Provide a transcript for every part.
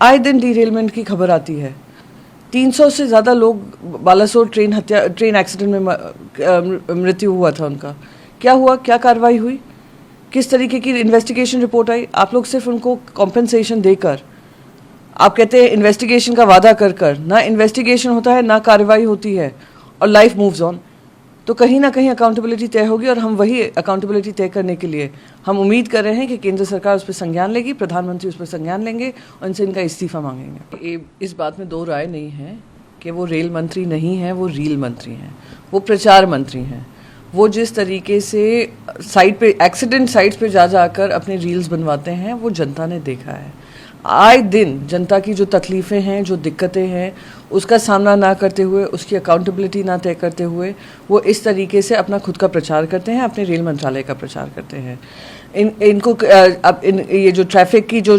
आए दिन डीरेलमेंट की खबर आती है। 300 से ज़्यादा लोग बालासोर ट्रेन एक्सीडेंट में मृत्यु हुआ था उनका। क्या हुआ, क्या कार्रवाई हुई, किस तरीके की इन्वेस्टिगेशन रिपोर्ट आई? आप लोग सिर्फ उनको कॉम्पेंसेशन देकर, आप कहते हैं इन्वेस्टिगेशन का वादा कर कर, ना इन्वेस्टिगेशन होता है ना कार्रवाई होती है और लाइफ मूव्स ऑन। तो कहीं ना कहीं अकाउंटेबिलिटी तय होगी और हम वही अकाउंटेबिलिटी तय करने के लिए हम उम्मीद कर रहे हैं कि केंद्र सरकार उस पर संज्ञान लेगी, प्रधानमंत्री उस पर संज्ञान लेंगे और उनसे इनका इस्तीफा मांगेंगे। इस बात में दो राय नहीं है कि वो रेल मंत्री नहीं है, वो रील मंत्री हैं, वो प्रचार मंत्री हैं। वो जिस तरीके से साइट पे, एक्सीडेंट साइट्स पे जा जाकर अपने रील्स बनवाते हैं, वो जनता ने देखा है। आए दिन जनता की जो तकलीफ़ें हैं, जो दिक्कतें हैं, उसका सामना ना करते हुए, उसकी अकाउंटेबिलिटी ना तय करते हुए वो इस तरीके से अपना खुद का प्रचार करते हैं, अपने रेल मंत्रालय का प्रचार करते हैं। ये जो ट्रैफिक की जो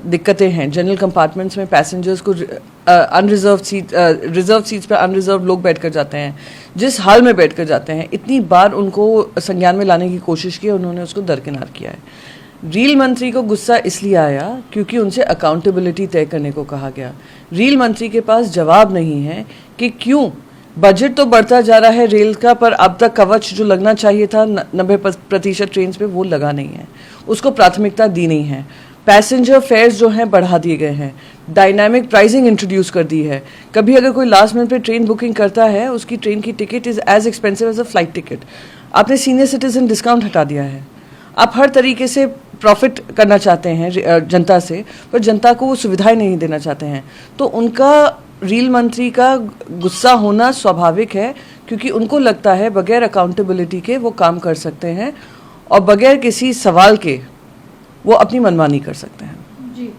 दिक्कतें हैं, जनरल कंपार्टमेंट्स में पैसेंजर्स को रिजर्व सीट्स पर अनरिजर्व लोग बैठ कर जाते हैं, जिस हाल में बैठ कर जाते हैं, इतनी बार उनको संज्ञान में लाने की कोशिश की, उन्होंने उसको दरकिनार किया है। रील मंत्री को गुस्सा इसलिए आया क्योंकि उनसे अकाउंटेबिलिटी तय करने को कहा गया। रील मंत्री के पास जवाब नहीं है कि क्यों बजट तो बढ़ता जा रहा है रेल का, पर अब तक कवच जो लगना चाहिए था 90% ट्रेन पे वो लगा नहीं है, उसको प्राथमिकता दी नहीं है। पैसेंजर फेयर्स जो हैं बढ़ा दिए गए हैं, डायनामिक प्राइसिंग इंट्रोड्यूस कर दी है। कभी अगर कोई लास्ट मिनट पे ट्रेन बुकिंग करता है, उसकी ट्रेन की ticket is as expensive as a flight ticket. आपने सीनियर सिटीजन डिस्काउंट हटा दिया है। आप हर तरीके से प्रॉफिट करना चाहते हैं जनता से, पर जनता को वो सुविधाएं नहीं देना चाहते हैं। तो उनका रील मंत्री का गुस्सा होना स्वाभाविक है, क्योंकि उनको लगता है बगैर अकाउंटेबिलिटी के वो काम कर सकते हैं और बगैर किसी सवाल के वो अपनी मनमानी कर सकते हैं। जी,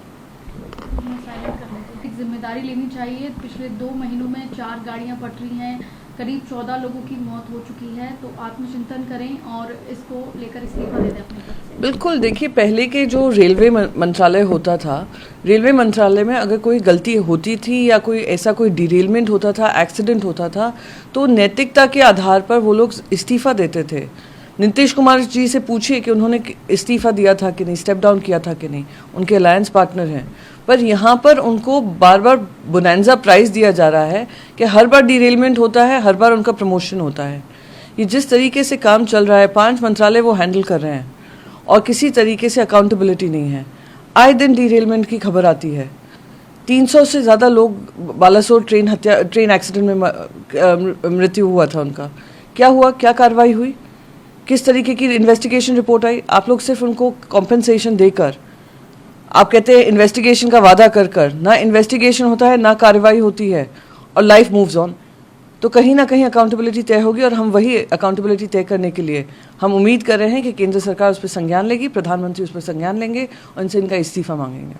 जिम्मेदारी लेनी चाहिए। पिछले 2 महीनों में 4 गाड़ियां पट रही हैं, करीब 14 लोगों की मौत हो चुकी है, तो आत्मचिंतन करें और इसको लेकर इस्तीफा दे दें अपने पद से। बिल्कुल, देखिए, पहले के जो रेलवे मंत्रालय होता था, रेलवे मंत्रालय में अगर कोई गलती होती थी या कोई ऐसा कोई डिरेलमेंट होता था, एक्सीडेंट होता था, तो नैतिकता के आधार पर वो लोग इस्तीफा देते थे। नीतीश कुमार जी से पूछिए कि उन्होंने इस्तीफा दिया था कि नहीं, स्टेप डाउन किया था कि नहीं, उनके अलायंस पार्टनर हैं। पर यहाँ पर उनको बार बार बोनांजा प्राइज़ दिया जा रहा है कि हर बार डिरेलमेंट होता है, हर बार उनका प्रमोशन होता है। ये जिस तरीके से काम चल रहा है, 5 मंत्रालय वो हैंडल कर रहे हैं और किसी तरीके से अकाउंटेबिलिटी नहीं है। आए दिन डीरेलमेंट की खबर आती है। 300 से ज़्यादा लोग बालासोर ट्रेन एक्सीडेंट में मृत्यु हुआ था उनका। क्या हुआ, क्या कार्रवाई हुई, किस तरीके की इन्वेस्टिगेशन रिपोर्ट आई? आप लोग सिर्फ उनको कॉम्पेंसेशन देकर, आप कहते हैं इन्वेस्टिगेशन का वादा कर कर, ना इन्वेस्टिगेशन होता है ना कार्रवाई होती है और लाइफ मूव्स ऑन। तो कहीं ना कहीं अकाउंटेबिलिटी तय होगी और हम वही अकाउंटेबिलिटी तय करने के लिए हम उम्मीद कर रहे हैं कि केंद्र सरकार उस पर संज्ञान लेगी, प्रधानमंत्री उस पर संज्ञान लेंगे और उनसे इनका इस्तीफा मांगेंगे।